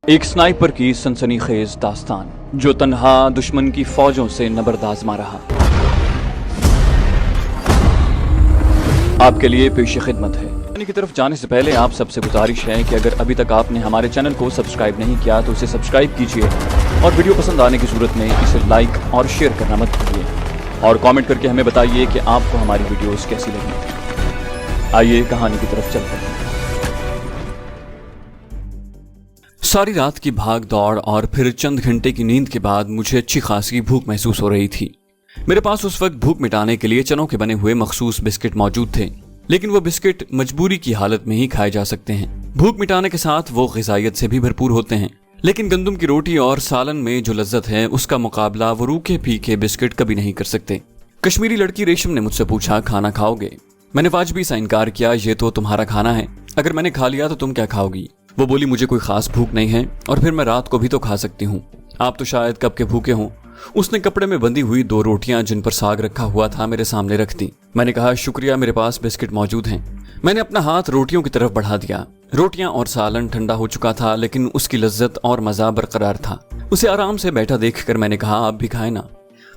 ایک स्नाइपर की सनसनीखेज दास्तान जो तन्हा दुश्मन की फौजों से नबरदाज मारा रहा। आपके लिए पेश खिदमत है। की तरफ जाने से पहले आप सबसे गुजारिश है कि अगर अभी तक आपने हमारे चैनल को सब्सक्राइब नहीं किया तो इसे सब्सक्राइब कीजिए और वीडियो पसंद आने की सूरत में इसे लाइक और शेयर करना मत भूलिए और कमेंट करके हमें बताइए कि आपको हमारी वीडियोस कैसी लगी। आइए कहानी की तरफ चलते हैं। सारी रात की भाग दौड़ और फिर चंद घंटे की नींद के बाद मुझे अच्छी खासी भूख महसूस हो रही थी। मेरे पास उस वक्त भूख मिटाने के लिए चनों के बने हुए मखसूस बिस्किट मौजूद थे, लेकिन वो बिस्किट मजबूरी की हालत में ही खाए जा सकते हैं। भूख मिटाने के साथ वो ग़िज़ाइयत से भी भरपूर होते हैं, लेकिन गंदम की रोटी और सालन में जो लज्जत है उसका मुकाबला वो रूखे फीके बिस्किट कभी नहीं कर सकते। कश्मीरी लड़की रेशम ने मुझसे पूछा, खाना खाओगे? मैंने वाजिबी सा इनकार किया, ये तो तुम्हारा खाना है, अगर मैंने खा लिया तो तुम क्या खाओगी? वो बोली, मुझे कोई खास भूख नहीं है और फिर मैं रात को भी तो खा सकती हूँ, आप तो शायद कब के भूखे हों। उसने कपड़े में बंधी हुई 2 रोटियां जिन पर साग रखा हुआ था मेरे सामने रख दी। मैंने कहा, शुक्रिया, मेरे पास बिस्किट मौजूद हैं। मैंने अपना हाथ रोटियों की तरफ बढ़ा दिया। रोटियां और सालन ठंडा हो चुका था, लेकिन उसकी लज्जत और मजा बरकरार था। उसे आराम से बैठा देखकर मैंने कहा, आप भी खाए ना।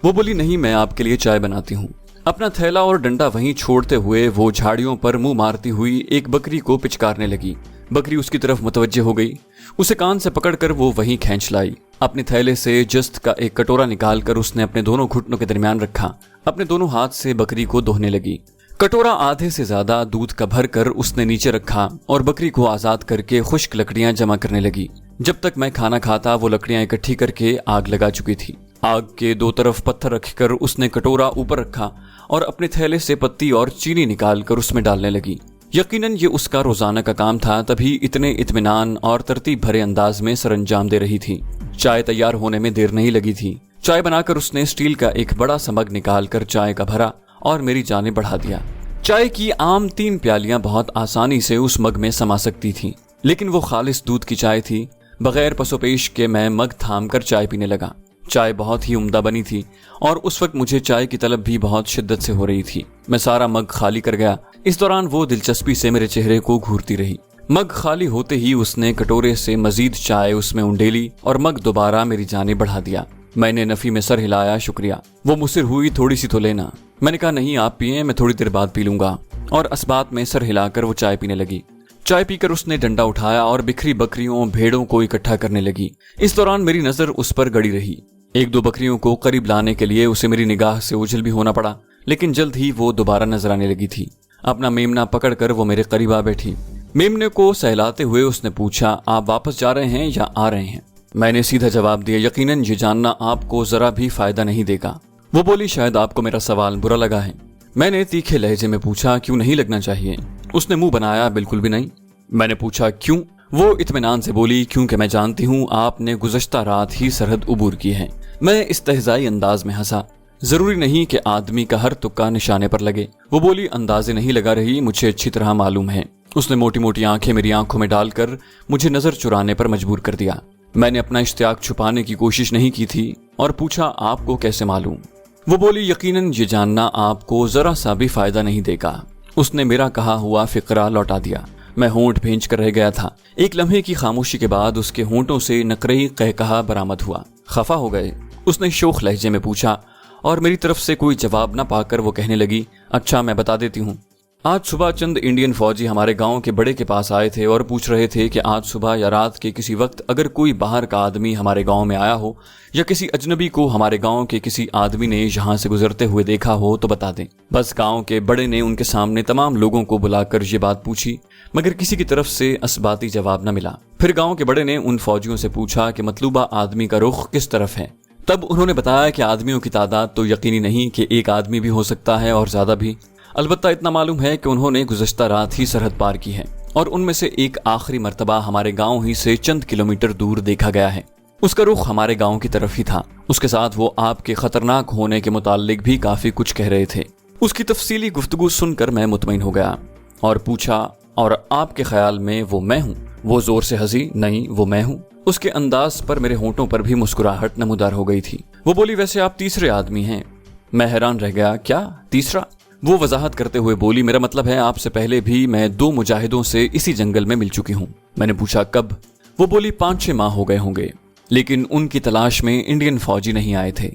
वो बोली, नहीं, मैं आपके लिए चाय बनाती हूँ। अपना थैला और डंडा वहीं छोड़ते हुए वो झाड़ियों पर मुंह मारती हुई एक बकरी को पिचकारने लगी। बकरी उसकी तरफ मुतवज्जे हो गई। उसे कान से पकड़कर वो वहीं खींच लाई। अपने थैले से जस्त का एक कटोरा निकालकर उसने अपने दोनों घुटनों के दरमियान रखा। अपने दोनों हाथ से बकरी को दोहने लगी। कटोरा आधे से ज्यादा दूध का भरकर उसने नीचे रखा और बकरी को आजाद करके खुश्क लकड़ियां जमा करने लगी। जब तक मैं खाना खाता वो लकड़ियां इकट्ठी करके आग लगा चुकी थी। आग के 2 तरफ पत्थर रखकर उसने कटोरा ऊपर रखा और अपने थैले से पत्ती और चीनी निकालकर उसमें डालने लगी। यकीनन ये उसका रोजाना का काम था, तभी इतने इत्मीनान और तरतीब भरे अंदाज में सरंजाम दे रही थी। चाय तैयार होने में देर नहीं लगी थी। चाय बनाकर उसने स्टील का एक बड़ा सा मग निकालकर चाय का भरा और मेरी जाने बढ़ा दिया। चाय की आम 3 प्यालियां बहुत आसानी से उस मग में समा सकती थी, लेकिन वो खालिस दूध की चाय थी। बगैर पसोपेश के मैं मग थाम कर चाय पीने लगा। चाय बहुत ही उम्दा बनी थी और उस वक्त मुझे चाय की तलब भी बहुत शिद्दत से हो रही थी। मैं सारा मग खाली कर गया। इस दौरान वो दिलचस्पी से मेरे चेहरे को घूरती रही। मग खाली होते ही उसने कटोरे से मजीद चाय उसमें उंडेली और मग दोबारा मेरी जाने बढ़ा दिया। मैंने नफी में सर हिलाया, शुक्रिया। वो मुसिर हुई, थोड़ी सी तो लेना। मैंने कहा, नहीं, आप पिए, मैं थोड़ी देर बाद पी लूंगा। और असबात में सर हिलाकर वो चाय पीने लगी। चाय पीकर उसने डंडा उठाया और बिखरी बकरियों भेड़ों को इकट्ठा करने लगी। इस दौरान मेरी नजर उस पर गड़ी रही। 1-2 बकरियों को करीब लाने के लिए उसे मेरी निगाह से ओझल भी होना पड़ा, लेकिन जल्द ही वो दोबारा नजर आने लगी थी। अपना मेमना पकड़कर वो मेरे करीब आ बैठी। मेमने को सहलाते हुए उसने पूछा, आप वापस जा रहे हैं या आ रहे हैं? मैंने सीधा जवाब दिया, यकीनन ये जानना आपको जरा भी फायदा नहीं देगा। वो बोली, शायद आपको मेरा सवाल बुरा लगा है। मैंने तीखे लहजे में पूछा, क्यों नहीं लगना चाहिए? उसने मुंह बनाया, बिल्कुल भी नहीं। मैंने पूछा, क्यों? वो इत्मीनान से बोली, क्योंकि मैं जानती हूँ आपने गुज़श्ता रात ही सरहद उबूर की है। मैं इस्तेहज़ाई अंदाज में हंसा। जरूरी नहीं कि आदमी का हर तुक्का निशाने पर लगे। वो बोली, अंदाजे नहीं लगा रही, मुझे अच्छी तरह मालूम है। उसने मोटी मोटी आंखें मेरी आंखों में डालकर मुझे नजर चुराने पर मजबूर कर दिया। मैंने अपना इश्तियाक छुपाने की कोशिश नहीं की थी और पूछा, आपको कैसे मालूम? वो बोली, यकीनन ये जानना आपको जरा सा भी फायदा नहीं देगा। उसने मेरा कहा हुआ फिक्रा लौटा दिया। मैं होंठ भींच कर रह गया था। एक लम्हे की खामोशी के बाद उसके होंठों से नकरई कहकहा बरामद हुआ। खफा हो गए? उसने शोख लहजे में पूछा और मेरी तरफ से कोई जवाब न पाकर वो कहने लगी, अच्छा, मैं बता देती हूँ। आज सुबह चंद इंडियन फौजी हमारे गांव के बड़े के पास आए थे और पूछ रहे थे कि आज सुबह या रात के किसी वक्त अगर कोई बाहर का आदमी हमारे गांव में आया हो या किसी अजनबी को हमारे गांव के किसी आदमी ने यहाँ से गुजरते हुए देखा हो तो बता दें। बस गांव के बड़े ने उनके सामने तमाम लोगों को बुलाकर ये बात पूछी, मगर किसी की तरफ से असबाती जवाब न मिला। फिर गाँव के बड़े ने उन फौजियों से पूछा कि मतलूबा आदमी का रुख किस तरफ है। तब उन्होंने बताया कि आदमियों की तादाद तो यकीनी नहीं कि एक आदमी भी हो सकता है और ज्यादा भी। अलबत्ता इतना मालूम है कि उन्होंने गुज़श्ता रात ही सरहद पार की है और उनमें से एक आखिरी मर्तबा हमारे गांव ही से चंद किलोमीटर दूर देखा गया है। उसका रुख हमारे गांव की तरफ ही था। उसके साथ वो आपके खतरनाक होने के मुताल्लिक भी काफी कुछ कह रहे थे। उसकी तफसीली गुफ्तगू सुनकर मैं मुतमईन हो गया और पूछा, और आपके ख्याल में वो मैं हूँ? वो जोर से हंसी, नहीं, वो मैं हूँ। उसके अंदाज पर मेरे होंठों पर भी मुस्कुराहट नमूदार हो गई थी। वो बोली, वैसे आप तीसरे आदमी हैं। मैं हैरान रह गया, क्या तीसरा? वो वजाहत करते हुए बोली, मेरा मतलब है आपसे पहले भी मैं 2 मुजाहिदों से इसी जंगल में मिल चुकी हूँ। मैंने पूछा कब? वो बोली 5-6 माह हो गए होंगे, लेकिन उनकी तलाश में इंडियन फौजी नहीं आए थे।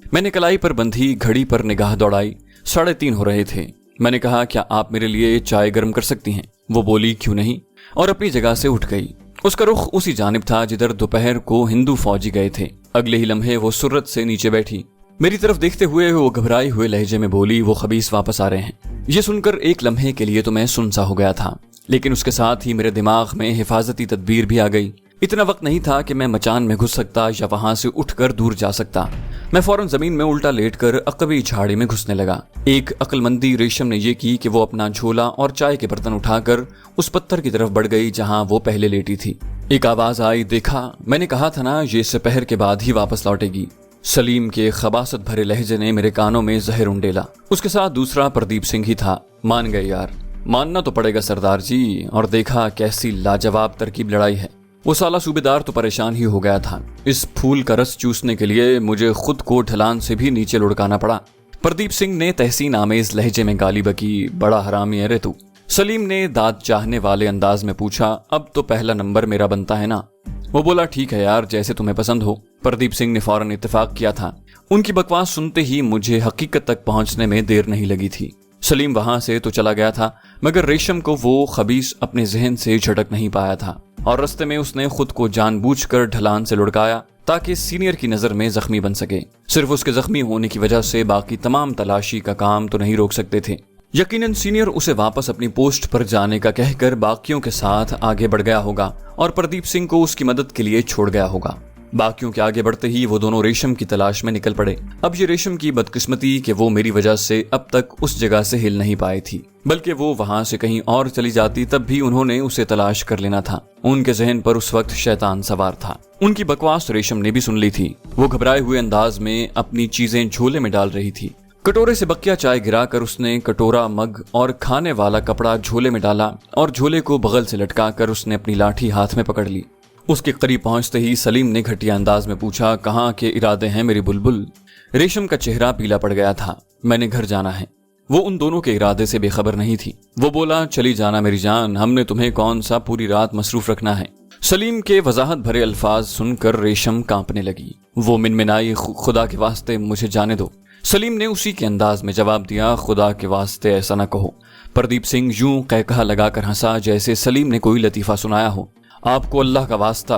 मैंने कलाई पर बंधी घड़ी पर निगाह दौड़ाई, 3:30 हो रहे थे। मैंने कहा, क्या आप मेरे लिए चाय गर्म कर सकती हैं? वो बोली, क्यों नहीं, और अपनी जगह से उठ गई। उसका रुख उसी जानिब था जिधर दोपहर को हिंदू फौजी गए थे। अगले ही लम्हे वो सुर्रत से नीचे बैठी, मेरी तरफ देखते हुए वो घबराए हुए लहजे में बोली, वो खबीस वापस आ रहे हैं। ये सुनकर एक लम्हे के लिए तो मैं सुनसा हो गया था, लेकिन उसके साथ ही मेरे दिमाग में हिफाजती तदबीर भी आ गई। इतना वक्त नहीं था कि मैं मचान में घुस सकता या वहां से उठकर दूर जा सकता। मैं फौरन जमीन में उल्टा लेटकर अकबी झाड़ी में घुसने लगा। एक अक्लमंदी रेशम ने यह की कि वो अपना झोला और चाय के बर्तन उठाकर उस पत्थर की तरफ बढ़ गई जहां वो पहले लेटी थी। एक आवाज आई, देखा, मैंने कहा था ना ये दोपहर के बाद ही वापस लौटेगी। सलीम के खबासत भरे लहजे ने मेरे कानों में जहर उंडेला। उसके साथ दूसरा प्रदीप सिंह ही था। मान गए यार, मानना तो पड़ेगा सरदार जी, और देखा कैसी लाजवाब तरकीब लड़ाई है। वो साला सूबेदार तो परेशान ही हो गया था। इस फूल का रस चूसने के लिए मुझे खुद को ढलान से भी नीचे लुढ़काना पड़ा। प्रदीप सिंह ने तहसीन आमेज लहजे में गाली बकी, बड़ा हरामी है रे तू। सलीम ने दाद चाहने वाले अंदाज में पूछा, अब तो पहला नंबर मेरा बनता है ना? वो बोला, ठीक है यार, जैसे तुम्हें पसंद हो। प्रदीप सिंह ने फौरन इत्तेफाक किया था। उनकी बकवास सुनते ही मुझे हकीकत तक पहुंचने में देर नहीं लगी थी। सलीम वहां से तो चला गया था, मगर रेशम को वो खबीस अपने जहन से झटक नहीं पाया था, और रास्ते में उसने खुद को जानबूझकर ढलान से लुढ़काया ताकि सीनियर की नजर में जख्मी बन सके। सिर्फ उसके जख्मी होने की वजह से बाकी तमाम तलाशी का काम तो नहीं रोक सकते थे। यकीनन सीनियर उसे वापस अपनी पोस्ट पर जाने का कहकर बाकियों के साथ आगे बढ़ गया होगा और प्रदीप सिंह को उसकी मदद के लिए छोड़ गया होगा। बाकियों के आगे बढ़ते ही वो दोनों रेशम की तलाश में निकल पड़े। अब ये रेशम की बदकिस्मती कि वो मेरी वजह से अब तक उस जगह से हिल नहीं पाई थी, बल्कि वो वहां से कहीं और चली जाती तब भी उन्होंने उसे तलाश कर लेना था। उनके जहन पर उस वक्त शैतान सवार था। उनकी बकवास रेशम ने भी सुन ली थी। वो घबराए हुए अंदाज में अपनी चीजें झोले में डाल रही थी। कटोरे से बकिया चाय गिराकर उसने कटोरा, मग और खाने वाला कपड़ा झोले में डाला और झोले को बगल से लटका कर उसने अपनी लाठी हाथ में पकड़ ली। उसके करीब पहुंचते ही सलीम ने घटिया अंदाज में पूछा, कहाँ के इरादे हैं मेरी बुलबुल? रेशम का चेहरा पीला पड़ गया था। मैंने घर जाना है। वो उन दोनों के इरादे से बेखबर नहीं थी। वो बोला, चली जाना मेरी जान, हमने तुम्हें कौन सा पूरी रात मसरूफ रखना है। सलीम के वजाहत भरे अल्फाज सुनकर रेशम कांपने लगी। वो मिनमिनाई, खुदा के वास्ते मुझे जाने दो। सलीम ने उसी के अंदाज में जवाब दिया, खुदा के वास्ते ऐसा न कहो। प्रदीप सिंह यूं कहकहा लगाकर हंसा जैसे सलीम ने कोई लतीफा सुनाया हो। आपको अल्लाह का वास्ता,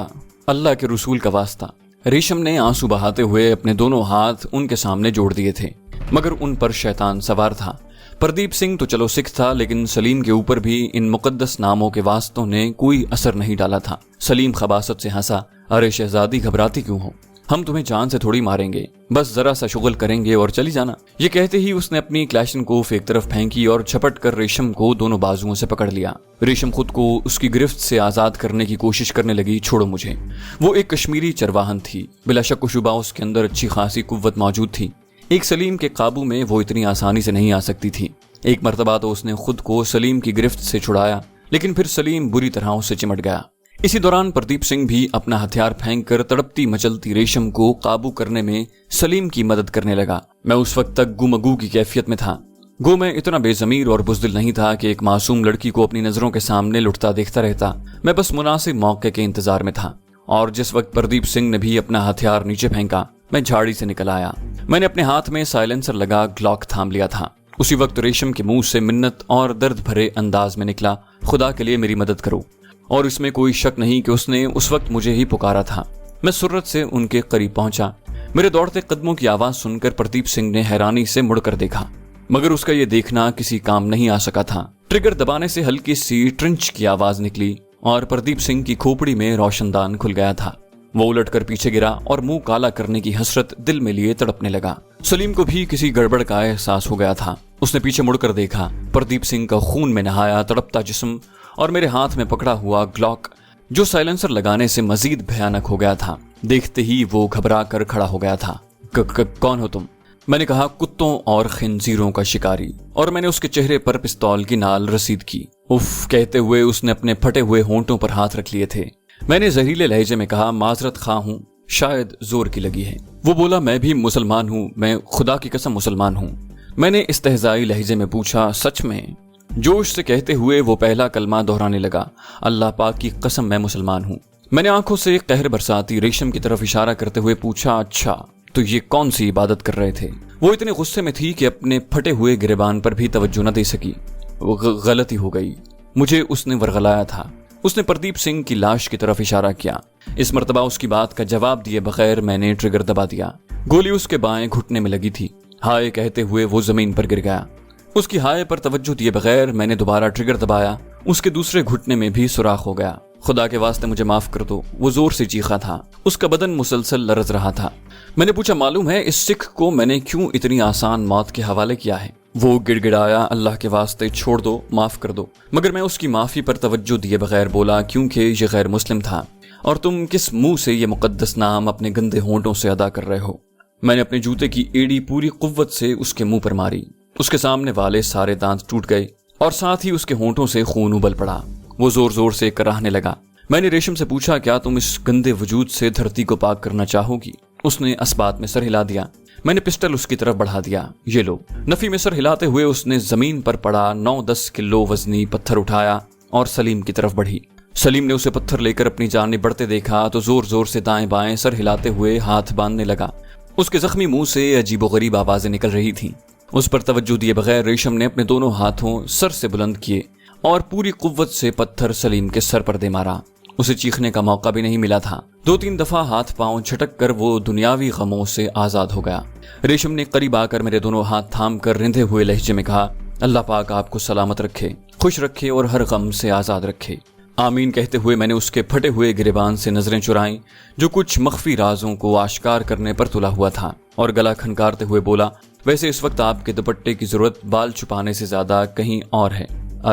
अल्लाह के रसूल का वास्ता। रेशम ने आंसू बहाते हुए अपने दोनों हाथ उनके सामने जोड़ दिए थे, मगर उन पर शैतान सवार था। प्रदीप सिंह तो चलो सिख था, लेकिन सलीम के ऊपर भी इन मुकद्दस नामों के वास्तों ने कोई असर नहीं डाला था। सलीम खबासत से हंसा, अरे शहजादी घबराती क्यों हो? हम तुम्हें जान से थोड़ी मारेंगे, बस जरा सा शुगल करेंगे और चली जाना। ये कहते ही उसने अपनी क्लैशनकोफ एक तरफ फेंकी और झपट कर रेशम को दोनों बाजुओं से पकड़ लिया। रेशम खुद को उसकी गिरफ्त से आजाद करने की कोशिश करने लगी, छोड़ो मुझे। वो एक कश्मीरी चरवाहन थी, बिला शक व शुबा उसके अंदर अच्छी खासी कुव्वत मौजूद थी। एक सलीम के काबू में वो इतनी आसानी से नहीं आ सकती थी। एक मर्तबा तो उसने खुद को सलीम की गिरफ्त से छुड़ाया, लेकिन फिर सलीम बुरी तरह उससे चिमट गया। इसी दौरान प्रदीप सिंह भी अपना हथियार फेंककर तड़पती मचलती रेशम को काबू करने में सलीम की मदद करने लगा। मैं उस वक्त तक गुमगू की कैफियत में था। गो मैं इतना बेजमीर और बुज़दिल नहीं था कि एक मासूम लड़की को अपनी नजरों के सामने लुटता देखता रहता। मैं बस मुनासिब मौके के इंतजार में था, और जिस वक्त प्रदीप सिंह ने भी अपना हथियार नीचे फेंका, मैं झाड़ी से निकल आया। मैंने अपने हाथ में साइलेंसर लगा ग्लॉक थाम लिया था। उसी वक्त रेशम के मुंह से मिन्नत और दर्द भरे अंदाज में निकला, खुदा के लिए मेरी मदद करो। और इसमें कोई शक नहीं कि उसने उस वक्त मुझे ही पुकारा था। मैं सुर्रत से उनके करीब पहुंचा। मेरे दौड़ते कदमों की आवाज सुनकर प्रदीप सिंह ने हैरानी से मुड़कर देखा, मगर उसका यह देखना किसी काम नहीं आ सका था। ट्रिगर दबाने से हल्की सी ट्रिंच की आवाज निकली और प्रदीप सिंह की खोपड़ी में रोशनदान खुल गया था। वो उलटकर पीछे गिरा और मुंह काला करने की हसरत दिल में लिए तड़पने लगा। सलीम को भी किसी गड़बड़ का एहसास हो गया था। उसने पीछे मुड़कर देखा, प्रदीप सिंह का खून में नहाया तड़पता जिस्म और मेरे हाथ में पकड़ा हुआ ग्लॉक, जो साइलेंसर लगाने से मजीद भयानक हो गया था। देखते ही वो घबरा कर खड़ा हो गया था। कौन हो तुम? मैंने कहा, कुत्तों और खिंजीरों का शिकारी। और मैंने उसके चेहरे पर पिस्तौल की नाल रसीद की। उफ कहते हुए उसने अपने फटे हुए होंठों पर हाथ रख लिए थे। मैंने जहरीले लहजे में कहा, माजरत खा हूँ, शायद जोर की लगी है। वो बोला, मैं भी मुसलमान हूँ, मैं खुदा की कसम मुसलमान हूँ। मैंने इस्तेहज़ाई लहजे में पूछा, सच में? जोश से कहते हुए वो पहला कलमा दोहराने लगा, अल्लाह पाक की कसम मैं मुसलमान हूँ। मैंने आंखों से कहर बरसाती रेशम की तरफ इशारा करते हुए पूछा, अच्छा तो ये कौन सी इबादत कर रहे थे? वो इतने गुस्से में थी कि अपने फटे हुए गिरेबान पर भी तवज्जो न दे सकी। वो गलती हो गई, मुझे उसने वरगलाया था। उसने प्रदीप सिंह की लाश की तरफ इशारा किया। इस मर्तबा उसकी बात का जवाब दिए बगैर मैंने ट्रिगर दबा दिया। गोली उसके बाएं घुटने में लगी थी। हाय कहते हुए वो जमीन पर गिर गया। उसकी हाय पर तवज्जो दिए बगैर मैंने दोबारा ट्रिगर दबाया। उसके दूसरे घुटने में भी सुराख हो गया। खुदा के वास्ते मुझे माफ कर दो, वो जोर से चीखा था। उसका बदन मुसलसल लरज रहा था। मैंने पूछा, मालूम है इस सिख को मैंने क्यों इतनी आसान मौत के हवाले किया है? वो गिड़गिड़ाया, अल्लाह के वास्ते छोड़ दो, माफ कर दो। मगर मैं उसकी माफी पर तवज्जो दिए बगैर बोला, क्योंकि ये गैर मुस्लिम था और तुम किस मुंह से ये मुकद्दस नाम अपने गंदे होंठों से अदा कर रहे हो? मैंने अपने जूते की एड़ी पूरी कुव्वत से उसके मुंह पर मारी। उसके सामने वाले सारे दांत टूट गए और साथ ही उसके होंठों से खून उबल पड़ा। वो जोर जोर से कराहने लगा। मैंने रेशम से पूछा, क्या तुम इस गंदे वजूद से धरती को पाक करना चाहोगी? उसने असबात में सर हिला दिया। मैंने पिस्टल उसकी तरफ बढ़ा दिया। ये लो। नफी में सर हिलाते हुए उसने जमीन पर पड़ा 9-10 किलो वजनी पत्थर उठाया और सलीम की तरफ बढ़ी। सलीम ने उसे पत्थर लेकर अपनी जानिब बढ़ते देखा तो जोर जोर से दाएं बाएं सर हिलाते हुए हाथ बांधने लगा। उसके जख्मी मुंह से अजीबोगरीब आवाजें निकल रही थीं। उस पर तवज्जो दिए बगैर रेशम ने अपने दोनों हाथों सर से बुलंद किए और पूरी कुव्वत से पत्थर सलीम के सर पर दे मारा। उसे चीखने का मौका भी नहीं मिला था। 2-3 दफा हाथ पांव झटक कर वो दुनियावी गमों से आजाद हो गया। रेशम ने करीब आकर मेरे दोनों हाथ थाम कर रिंधे हुए लहजे में कहा, अल्लाह पाक आपको सलामत रखे, खुश रखे और हर गम से आजाद रखे। आमीन कहते हुए मैंने उसके फटे हुए गिरेबान से नजरें चुराई जो कुछ मख्फी राजों को आश्कार करने पर तुला हुआ था, और गला खनकारते हुए बोला, वैसे इस वक्त आपके दुपट्टे की जरूरत बाल छुपाने से ज्यादा कहीं और है।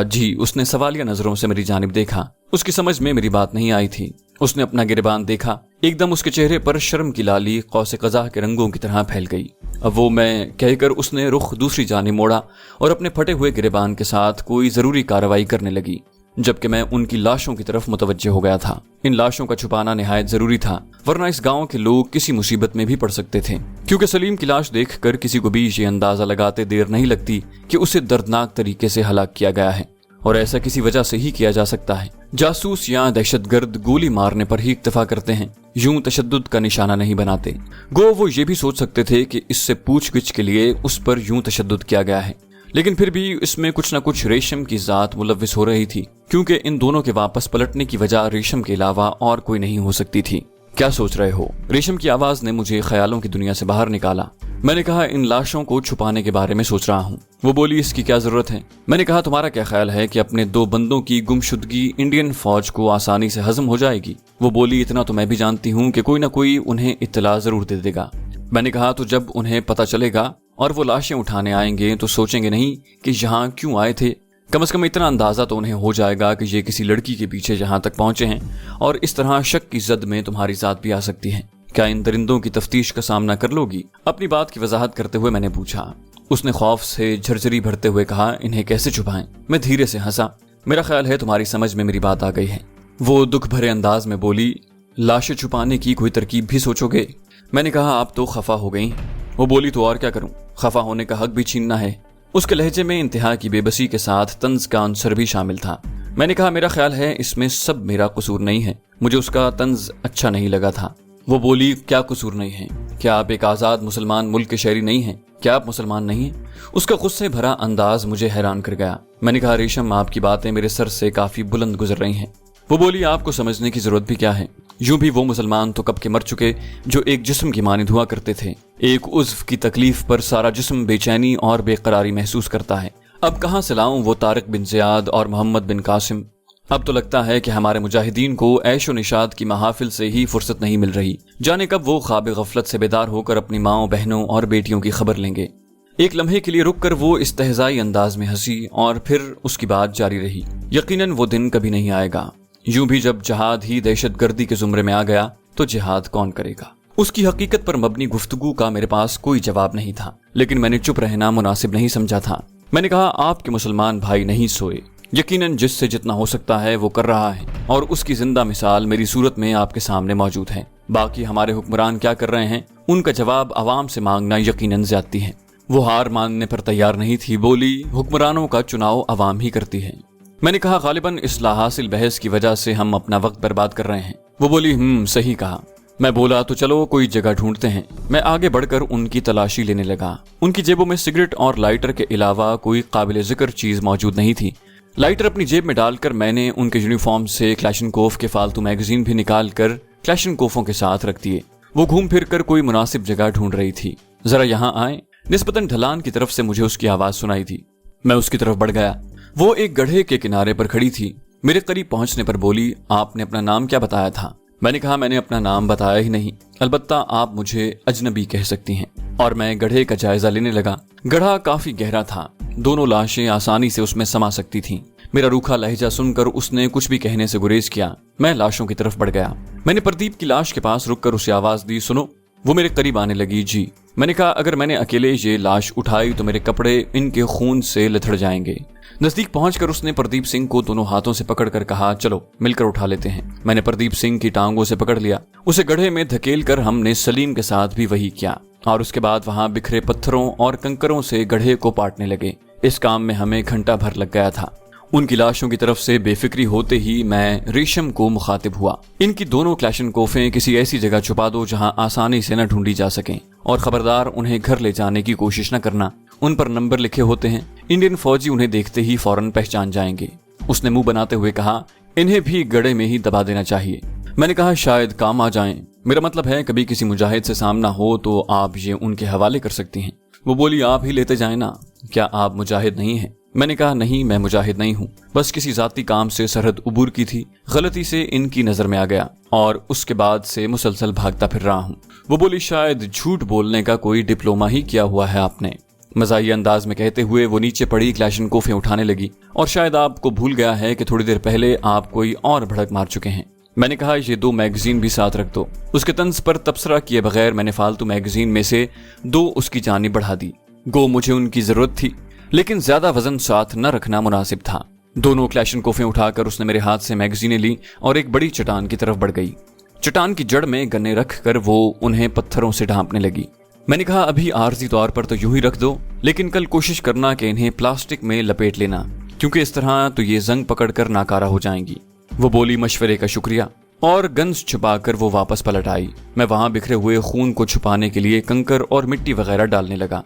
जी। उसने सवालिया नजरों से मेरी जानिब देखा। उसकी समझ में मेरी बात नहीं आई थी। उसने अपना गिरेबान देखा। एकदम उसके चेहरे पर शर्म की लाली कौसे कज़ा के रंगों की तरह फैल गई। अब वो मैं कहकर उसने रुख दूसरी जानिब मोड़ा और अपने फटे हुए गिरेबान के साथ कोई जरूरी कार्रवाई करने लगी, जबकि मैं उनकी लाशों की तरफ मुतवज्जे हो गया था। इन लाशों का छुपाना निहायत जरूरी था, वरना इस गांव के लोग किसी मुसीबत में भी पड़ सकते थे। क्योंकि सलीम की लाश देखकर किसी को भी ये अंदाजा लगाते देर नहीं लगती कि उसे दर्दनाक तरीके से हलाक किया गया है, और ऐसा किसी वजह से ही किया जा सकता है। जासूस या दहशतगर्द गोली मारने पर ही इक्तफा करते हैं, यूं तशद्दुद का निशाना नहीं बनाते। गो वो ये भी सोच सकते थे कि इससे पूछगिछ के लिए उस पर यूं तशद्दुद किया गया है, लेकिन फिर भी इसमें कुछ न कुछ रेशम की जात मुलव्विस हो रही थी, क्योंकि इन दोनों के वापस पलटने की वजह रेशम के अलावा और कोई नहीं हो सकती थी। क्या सोच रहे हो? रेशम की आवाज ने मुझे ख्यालों की दुनिया से बाहर निकाला। मैंने कहा, इन लाशों को छुपाने के बारे में सोच रहा हूँ। वो बोली, इसकी क्या जरूरत है? मैंने कहा, तुम्हारा क्या ख्याल है कि अपने 2 बंदों की गुमशुदगी इंडियन फौज को आसानी से हजम हो जाएगी? वो बोली, इतना तो मैं भी जानती हूँ कि कोई ना कोई उन्हें इत्तला जरूर दे देगा। मैंने कहा, तो जब उन्हें पता चलेगा और वो लाशें उठाने आएंगे तो सोचेंगे नहीं कि यहाँ क्यों आए थे? कम से कम इतना अंदाजा तो उन्हें हो जाएगा कि ये किसी लड़की के पीछे यहाँ तक पहुंचे हैं, और इस तरह शक की जद में तुम्हारी जात भी आ सकती है। क्या इन दरिंदों की तफ्तीश का सामना कर लोगी? अपनी बात की वजाहत करते हुए मैंने पूछा। उसने खौफ से झरझरी भरते हुए कहा, इन्हें कैसे छुपाएं? मैं धीरे से हंसा। मेरा ख्याल है तुम्हारी समझ में मेरी बात आ गई है। वो दुख भरे अंदाज में बोली, लाशें छुपाने की कोई तरकीब भी सोचोगे? मैंने कहा, आप तो खफा हो गई। वो बोली, तो और क्या करूं? खफा होने का हक भी छीनना है। उसके लहजे में इंतहा की बेबसी के साथ तंज का अंसर भी शामिल था। मैंने कहा, मेरा ख्याल है इसमें सब मेरा कसूर नहीं है। मुझे उसका तंज अच्छा नहीं लगा था। वो बोली, क्या कसूर नहीं है? क्या आप एक आज़ाद मुसलमान मुल्क के शहरी नहीं हैं? क्या आप मुसलमान नहीं हैं? उसका गुस्से भरा अंदाज मुझे हैरान कर गया। मैंने कहा, रेशम, आपकी बातें मेरे सर से काफी बुलंद गुजर रही हैं। वो बोली, आपको समझने की जरूरत भी क्या है? यूं भी वो मुसलमान तो कब के मर चुके जो एक जिस्म की मानिंद हुआ करते थे। एक उज़्व की तकलीफ पर सारा जिस्म बेचैनी और बेकरारी महसूस करता है। अब कहाँ से लाऊं वो तारिक बिन ज़ियाद और मोहम्मद बिन कासिम? अब तो लगता है कि हमारे मुजाहिदीन को ऐशो निशात की महाफिल से ही फुर्सत नहीं मिल रही। जाने कब वो ख्वाब गफलत से बेदार होकर अपनी माओ, बहनों और बेटियों की खबर लेंगे। एक लम्हे के लिए रुककर वो इस्तेहज़ाई अंदाज में हंसी और फिर उसकी बात जारी रही। यकीनन वो दिन कभी नहीं आएगा। यूं भी जब जहाद ही दहशतगर्दी के जुमरे में आ गया तो जिहाद कौन करेगा? उसकी हकीकत पर मबनी गुफ्तगू का मेरे पास कोई जवाब नहीं था, लेकिन मैंने चुप रहना मुनासिब नहीं समझा था। मैंने कहा, आपके मुसलमान भाई नहीं सोए। यकीनन जिससे जितना हो सकता है वो कर रहा है, और उसकी जिंदा मिसाल मेरी सूरत में आपके सामने मौजूद है। बाकी हमारे हुक्मरान क्या कर रहे हैं, उनका जवाब आवाम से मांगना यकीनन ज्यादती है। वो हार मानने पर तैयार नहीं थी। बोली, हुक्मरानों का चुनाव अवाम ही करती है। मैंने कहा, गालिबन इस लाहासिल बहस की वजह से हम अपना वक्त बर्बाद कर रहे हैं। वो बोली, सही कहा। मैं बोला, तो चलो कोई जगह ढूंढते हैं। मैं आगे बढ़कर उनकी तलाशी लेने लगा। उनकी जेबों में सिगरेट और लाइटर के अलावा कोई काबिल जिक्र चीज मौजूद नहीं थी। लाइटर अपनी जेब में डालकर मैंने उनके यूनिफॉर्म से क्लैशनकोफ के फालतू मैगजीन भी निकाल कर क्लैशनकोफों के साथ रख दिए। वो घूम फिर कर कोई मुनासिब जगह ढूंढ रही थी। जरा यहाँ आए। निस्बतन ढलान की तरफ से मुझे उसकी आवाज सुनाई थी। मैं उसकी तरफ बढ़ गया। वो एक गड्ढे के किनारे पर खड़ी थी। मेरे करीब पहुंचने पर बोली, आपने अपना नाम क्या बताया था? मैंने कहा, मैंने अपना नाम बताया ही नहीं, अलबत्ता आप मुझे अजनबी कह सकती हैं। और मैं गड्ढे का जायजा लेने लगा। गड्ढा काफी गहरा था। दोनों लाशें आसानी से उसमें समा सकती थीं। मेरा रूखा लहजा सुनकर उसने कुछ भी कहने से गुरेज किया। मैं लाशों की तरफ बढ़ गया। मैंने प्रदीप की लाश के पास रुककर उसे आवाज दी, सुनो। वो मेरे करीब आने लगी। जी। मैंने कहा, अगर मैंने अकेले ये लाश उठाई तो मेरे कपड़े इनके खून से लथड़ जाएंगे। नजदीक पहुंचकर उसने प्रदीप सिंह को दोनों हाथों से पकड़कर कहा, चलो मिलकर उठा लेते हैं। मैंने प्रदीप सिंह की टांगों से पकड़ लिया। उसे गड्ढे में धकेल कर हमने सलीम के साथ भी वही किया और उसके बाद वहां बिखरे पत्थरों और कंकरों से गड्ढे को पाटने लगे। इस काम में हमें घंटा भर लग गया था। उनकी लाशों की तरफ से बेफिक्री होते ही मैं रेशम को मुखातिब हुआ। इनकी दोनों क्लैशनकोफें किसी ऐसी जगह छुपा दो जहां आसानी से न ढूंढी जा सकें, और खबरदार उन्हें घर ले जाने की कोशिश न करना। उन पर नंबर लिखे होते हैं। इंडियन फौजी उन्हें देखते ही फौरन पहचान जाएंगे। उसने मुंह बनाते हुए कहा, इन्हें भी गड्ढे में ही दबा देना चाहिए। मैंने कहा, शायद काम आ जाएं। मेरा मतलब है कभी किसी मुजाहिद से सामना हो तो आप ये उनके हवाले कर सकती हैं। वो बोली, आप ही लेते जाएं ना, क्या आप मुजाहिद नहीं हैं? मैंने कहा, नहीं, मैं मुजाहिद नहीं हूँ, बस किसी जाती काम से सरहद उबूर की थी, गलती से इनकी नजर में आ गया और उसके बाद से मुसलसल भागता फिर रहा हूँ। वो बोली, शायद झूठ बोलने का कोई डिप्लोमा ही किया हुआ है आपने। मजाही अंदाज में कहते हुए वो नीचे पड़ी क्लैशनकोफें उठाने लगी। और शायद आपको भूल गया है कि थोड़ी देर पहले आप कोई और भड़क मार चुके हैं। मैंने कहा, ये 2 मैगजीन भी साथ रख दो। उसके तंज पर तबसरा किए बगैर मैंने फालतू मैगजीन में से 2 उसकी जानिब बढ़ा दी। गो मुझे उनकी जरूरत थी, लेकिन ज्यादा वजन साथ न रखना मुनासिब था। दोनों क्लैशनकोफें उठाकर उसने मेरे हाथ से मैगजीनें ली और एक बड़ी चट्टान की तरफ बढ़ गई। चट्टान की जड़ में गन्ने रख कर वो उन्हें पत्थरों से ढांपने लगी। मैंने कहा, अभी आर्जी तौर पर तो यूं ही रख दो, लेकिन कल कोशिश करना कि इन्हें प्लास्टिक में लपेट लेना, क्योंकि इस तरह तो ये जंग पकड़कर नाकारा हो जाएंगी। वो बोली, मशवरे का शुक्रिया, और गन्स छुपाकर वो वापस पलट आई। मैं वहां बिखरे हुए खून को छुपाने के लिए कंकर और मिट्टी वगैरह डालने लगा।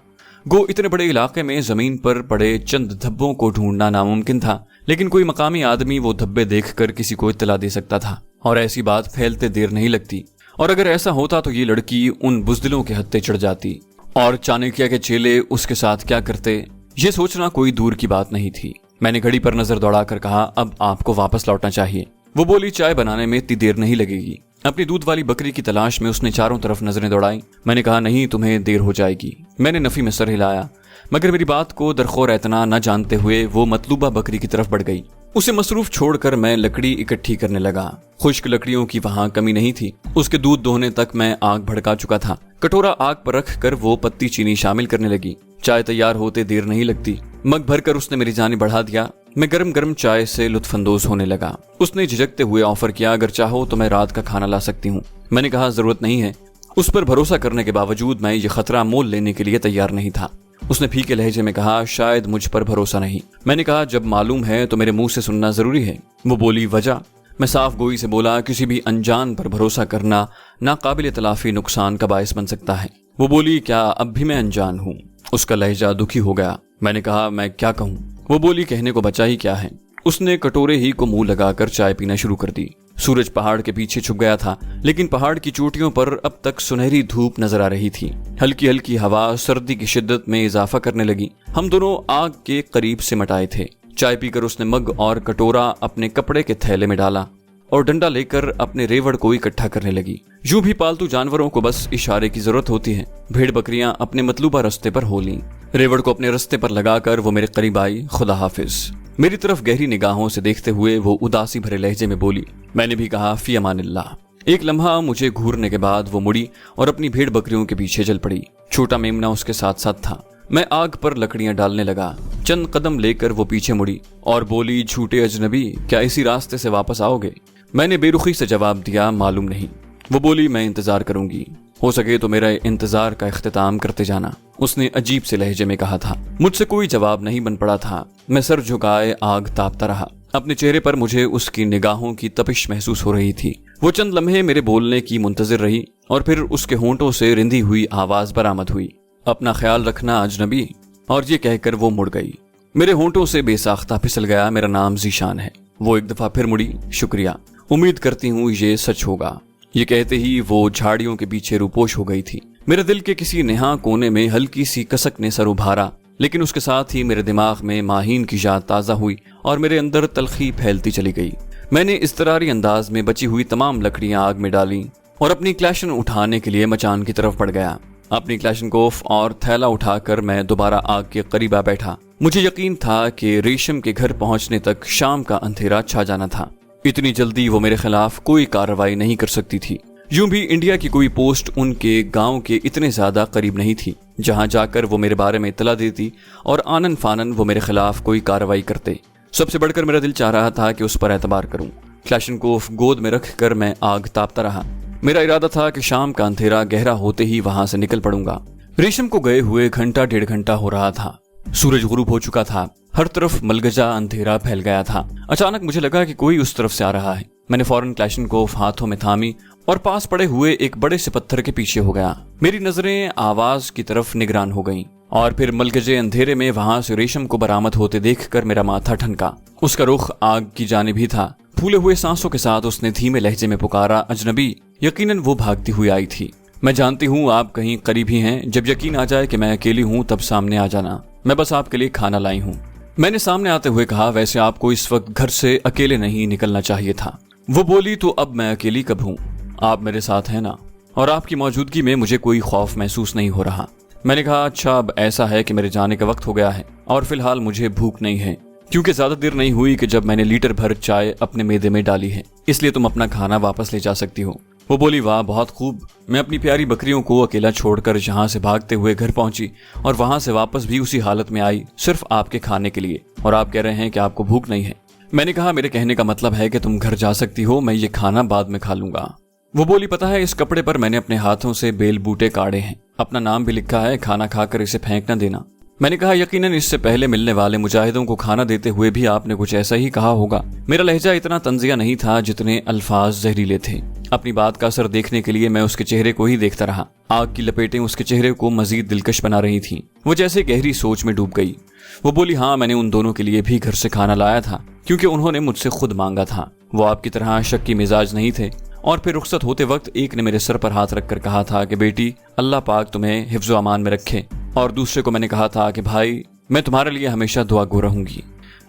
गो इतने बड़े इलाके में जमीन पर पड़े चंद धब्बों को ढूंढना नामुमकिन था, लेकिन कोई मकामी आदमी वो धब्बे देखकर किसी को इत्तला दे सकता था, और ऐसी बात फैलते देर नहीं लगती। और अगर ऐसा होता तो ये लड़की उन बुज़दिलों के हत्थे चढ़ जाती, और चाणक्य के चेले उसके साथ क्या करते, ये सोचना कोई दूर की बात नहीं थी। मैंने घड़ी पर नजर दौड़ाकर कहा, अब आपको वापस लौटना चाहिए। वो बोली, चाय बनाने में इतनी देर नहीं लगेगी। अपनी दूध वाली बकरी की तलाश में उसने चारों तरफ नजरें दौड़ाई। मैंने कहा, नहीं, तुम्हें देर हो जाएगी। मैंने नफी में सर हिलाया, मगर मेरी बात को दरखोर एतना न जानते हुए वो मतलूबा बकरी की तरफ बढ़ गई। उसे मसरूफ छोड़कर मैं लकड़ी इकट्ठी करने लगा। खुश्क लकड़ियों की वहां कमी नहीं थी। उसके दूध दोहने तक मैं आग भड़का चुका था। कटोरा आग पर रख कर वो पत्ती चीनी शामिल करने लगी। चाय तैयार होते देर नहीं लगती। मग भरकर उसने मेरी जानिब बढ़ा दिया। मैं गरम गरम चाय से लुत्फानंदोज होने लगा। उसने झिझकते हुए ऑफर किया, अगर चाहो तो मैं रात का खाना ला सकती हूँ। मैंने कहा, जरूरत नहीं है। उस पर भरोसा करने के बावजूद मैं ये खतरा मोल लेने के लिए तैयार नहीं था। उसने फीके लहजे में कहा, शायद मुझ पर भरोसा नहीं। मैंने कहा, जब मालूम है तो मेरे मुंह से सुनना जरूरी है। वो बोली, वजह? मैं साफ गोई से बोला, किसी भी अनजान पर भरोसा करना नाकाबिल तलाफी नुकसान का बायस बन सकता है। वो बोली, क्या अब भी मैं अनजान हूँ? उसका लहजा दुखी हो गया। मैंने कहा, मैं क्या कहूँ? वो बोली, कहने को बचा ही क्या है। उसने कटोरे ही को मुंह लगाकर चाय पीना शुरू कर दी। सूरज पहाड़ के पीछे छुप गया था, लेकिन पहाड़ की चोटियों पर अब तक सुनहरी धूप नजर आ रही थी। हल्की हल्की हवा सर्दी की शिद्दत में इजाफा करने लगी। हम दोनों आग के करीब से मटाए थे। चाय पीकर उसने मग और कटोरा अपने कपड़े के थैले में डाला और डंडा लेकर अपने रेवड़ को इकट्ठा करने लगी। यूं भी पालतू जानवरों को बस इशारे की जरूरत होती है। भेड़ बकरियां अपने मतलूबा रास्ते पर हो लीं। रेवड़ को अपने रास्ते पर लगाकर वो मेरे करीब आई। खुदा हाफिज। मेरी तरफ गहरी निगाहों से देखते हुए वो उदासी भरे लहजे में बोली। मैंने भी कहा, फी अमानिल्लाह। एक लम्हा मुझे घूरने के बाद वो मुड़ी और अपनी भेड़ बकरियों के पीछे चल पड़ी। छोटा मेमना उसके साथ साथ था। मैं आग पर लकड़ियां डालने लगा। चंद कदम लेकर वो पीछे मुड़ी और बोली, झूठे अजनबी, क्या इसी रास्ते से वापस आओगे? मैंने बेरुखी से जवाब दिया, मालूम नहीं। वो बोली, मैं इंतजार करूंगी। ہو سکے تو میرا انتظار کا اختتام کرتے جانا، اس نے عجیب سے لہجے میں کہا تھا۔ مجھ سے کوئی جواب نہیں بن پڑا تھا۔ میں سر جھکائے آگ تاپتا رہا۔ اپنے چہرے پر مجھے اس کی نگاہوں کی تپش محسوس ہو رہی تھی۔ وہ چند لمحے میرے بولنے کی منتظر رہی اور پھر اس کے ہونٹوں سے رندی ہوئی آواز برآمد ہوئی، اپنا خیال رکھنا اجنبی، اور یہ کہہ کر وہ مڑ گئی۔ میرے ہونٹوں سے بے ساختہ پھسل گیا، میرا نام ذیشان ہے۔ وہ ایک دفعہ پھر مڑی، شکریہ، امید کرتی ہوں یہ سچ ہوگا۔ یہ کہتے ہی وہ جھاڑیوں کے پیچھے روپوش ہو گئی تھی۔ میرے دل کے کسی نہاں کونے میں ہلکی سی کسک نے سر ابھارا، لیکن اس کے ساتھ ہی میرے دماغ میں ماہین کی یاد تازہ ہوئی اور میرے اندر تلخی پھیلتی چلی گئی۔ میں نے اضطراری انداز میں بچی ہوئی تمام لکڑیاں آگ میں ڈالیں اور اپنی کلیشن اٹھانے کے لیے مچان کی طرف بڑھ گیا۔ اپنی کلیشن کوف اور تھیلا اٹھا کر میں دوبارہ آگ کے قریب آ بیٹھا۔ مجھے یقین تھا کہ ریشم کے گھر پہنچنے تک شام کا اندھیرا چھا جانا تھا۔ اتنی جلدی وہ میرے خلاف کوئی کارروائی نہیں کر سکتی تھی۔ یوں بھی انڈیا کی کوئی پوسٹ ان کے گاؤں کے اتنے زیادہ قریب نہیں تھی جہاں جا کر وہ میرے بارے میں اطلاع دیتی اور آنن فانن وہ میرے خلاف کوئی کارروائی کرتے۔ سب سے بڑھ کر میرا دل چاہ رہا تھا کہ اس پر اعتبار کروں۔ کلیشن کوف گود میں رکھ کر میں آگ تاپتا رہا۔ میرا ارادہ تھا کہ شام کا اندھیرا گہرا ہوتے ہی وہاں سے نکل پڑوں گا۔ ریشم کو گئے ہوئے گھنٹہ ڈیڑھ گھنٹہ ہو رہا تھا۔ سورج غروب ہو چکا تھا۔ ہر طرف ملگجا اندھیرا پھیل گیا تھا۔ اچانک مجھے لگا کہ کوئی اس طرف سے آ رہا ہے۔ میں نے فوراً کلیشن کوف ہاتھوں میں تھامی اور پاس پڑے ہوئے ایک بڑے سے پتھر کے پیچھے ہو گیا۔ میری نظریں آواز کی طرف نگران ہو گئیں اور پھر ملگجے اندھیرے میں وہاں سے ریشم کو برآمد ہوتے دیکھ کر میرا ماتھا ٹھنکا۔ اس کا رخ آگ کی جانب ہی تھا۔ پھولے ہوئے سانسوں کے ساتھ اس نے دھیمے لہجے میں پکارا، اجنبی۔ یقیناً وہ بھاگتی ہوئی آئی تھی۔ میں جانتی ہوں آپ کہیں قریب ہی ہیں، جب یقین آ جائے کہ میں اکیلی ہوں تب سامنے آ جانا، میں بس آپ کے لیے کھانا لائی ہوں۔ میں نے سامنے آتے ہوئے کہا، ویسے آپ کو اس وقت گھر سے اکیلے نہیں نکلنا چاہیے تھا۔ وہ بولی، تو اب میں اکیلی کب ہوں؟ آپ میرے ساتھ ہیں نا، اور آپ کی موجودگی میں مجھے کوئی خوف محسوس نہیں ہو رہا۔ میں نے کہا، اچھا اب ایسا ہے کہ میرے جانے کا وقت ہو گیا ہے اور فی الحال مجھے بھوک نہیں ہے، کیونکہ زیادہ دیر نہیں ہوئی کہ جب میں نے لیٹر بھر چائے اپنے معدے میں ڈالی ہے، اس لیے تم اپنا کھانا واپس لے جا سکتی ہو۔ وہ بولی، واہ بہت خوب۔ میں اپنی پیاری بکریوں کو اکیلا چھوڑ کر یہاں سے بھاگتے ہوئے گھر پہنچی اور وہاں سے واپس بھی اسی حالت میں آئی، صرف آپ کے کھانے کے لیے، اور آپ کہہ رہے ہیں کہ آپ کو بھوک نہیں ہے۔ میں نے کہا، میرے کہنے کا مطلب ہے کہ تم گھر جا سکتی ہو، میں یہ کھانا بعد میں کھا لوں گا۔ وہ بولی، پتہ ہے اس کپڑے پر میں نے اپنے ہاتھوں سے بیل بوٹے کاڑے ہیں، اپنا نام بھی لکھا ہے، کھانا کھا کر اسے پھینک نہ دینا۔ میں نے کہا، یقیناً اس سے پہلے ملنے والے مجاہدوں کو کھانا دیتے ہوئے بھی آپ نے کچھ ایسا ہی کہا ہوگا۔ میرا لہجہ اتنا طنزیہ نہیں تھا جتنے الفاظ زہریلے تھے۔ اپنی بات کا اثر دیکھنے کے لیے میں اس کے چہرے کو ہی دیکھتا رہا۔ آگ کی لپیٹیں اس کے چہرے کو مزید دلکش بنا رہی تھیں۔ وہ جیسے گہری سوچ میں ڈوب گئی۔ وہ بولی، ہاں میں نے ان دونوں کے لیے بھی گھر سے کھانا لایا تھا، کیونکہ انہوں نے مجھ سے خود مانگا تھا۔ وہ آپ کی طرح شکی مزاج نہیں تھے۔ اور پھر رخصت ہوتے وقت ایک نے میرے سر پر ہاتھ رکھ کر کہا تھا کہ بیٹی اللہ پاک تمہیں حفظ و امان میں رکھے، اور دوسرے کو میں نے کہا تھا کہ بھائی میں تمہارے لیے ہمیشہ دعا گو رہوں گی،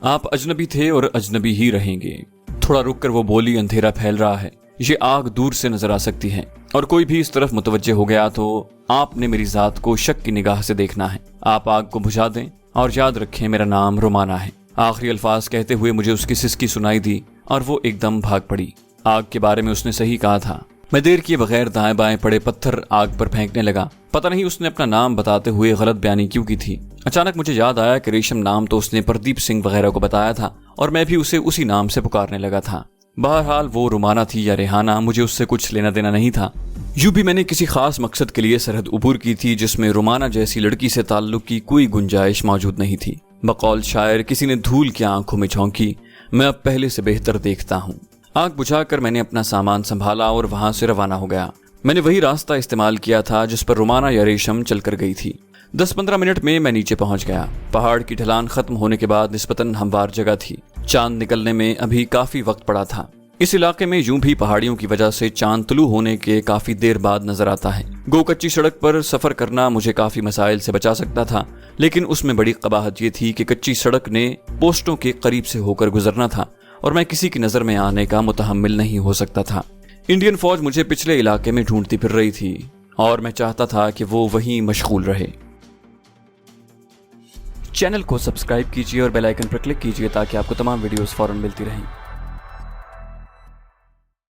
آپ اجنبی تھے اور اجنبی ہی رہیں گے۔ تھوڑا رک کر وہ بولی، اندھیرا پھیل رہا ہے، یہ آگ دور سے نظر آ سکتی ہے، اور کوئی بھی اس طرف متوجہ ہو گیا تو آپ نے میری ذات کو شک کی نگاہ سے دیکھنا ہے۔ آپ آگ کو بجھا دیں اور یاد رکھیں میرا نام رومانا ہے۔ آخری الفاظ کہتے ہوئے مجھے اس کی سسکی سنائی دی اور وہ ایک دم بھاگ پڑی۔ آگ کے بارے میں اس نے صحیح کہا تھا۔ میں دیر کیے بغیر دائیں بائیں پڑے پتھر آگ پر پھینکنے لگا۔ پتہ نہیں اس نے اپنا نام بتاتے ہوئے غلط بیانی کیوں کی تھی۔ اچانک مجھے یاد آیا کہ ریشم نام تو اس نے پردیپ سنگھ وغیرہ کو بتایا تھا، اور میں بھی اسے اسی نام سے پکارنے لگا تھا۔ بہرحال وہ رومانا تھی یا ریحانہ، مجھے اس سے کچھ لینا دینا نہیں تھا۔ یوں بھی میں نے کسی خاص مقصد کے لیے سرحد عبور کی تھی جس میں رومانا جیسی لڑکی سے تعلق کی کوئی گنجائش موجود نہیں تھی۔ بقول شاعر، کسی نے دھول کی آنکھوں میں جھونکی، میں اب پہلے سے بہتر دیکھتا ہوں۔ آگ بجھا کر میں نے اپنا سامان سنبھالا اور وہاں سے روانہ ہو گیا۔ میں نے وہی راستہ استعمال کیا تھا جس پر رومانا یا ریشم چل کر گئی تھی۔ 10-15 منٹ میں نیچے پہنچ گیا۔ پہاڑ کی ڈھلان ختم ہونے کے بعد نسبتاً ہموار جگہ تھی۔ چاند نکلنے میں ابھی کافی وقت پڑا تھا۔ اس علاقے میں یوں بھی پہاڑیوں کی وجہ سے چاند طلوع ہونے کے کافی دیر بعد نظر آتا ہے۔ گو کچی سڑک پر سفر کرنا مجھے کافی مسائل سے بچا سکتا تھا، لیکن اس میں بڑی قباحت یہ تھی کہ کچی سڑک نے پوسٹوں کے قریب سے ہو کر گزرنا تھا اور میں کسی کی نظر میں آنے کا متحمل نہیں ہو سکتا تھا۔ انڈین فوج مجھے پچھلے علاقے میں ڈھونڈتی پھر رہی تھی اور میں چاہتا تھا کہ وہ وہیں مشغول رہے۔ چینل کو سبسکرائب کیجیے اور بیل آئیکن پر کلک کیجیے تاکہ آپ کو تمام ویڈیوز فوراً ملتی رہیں۔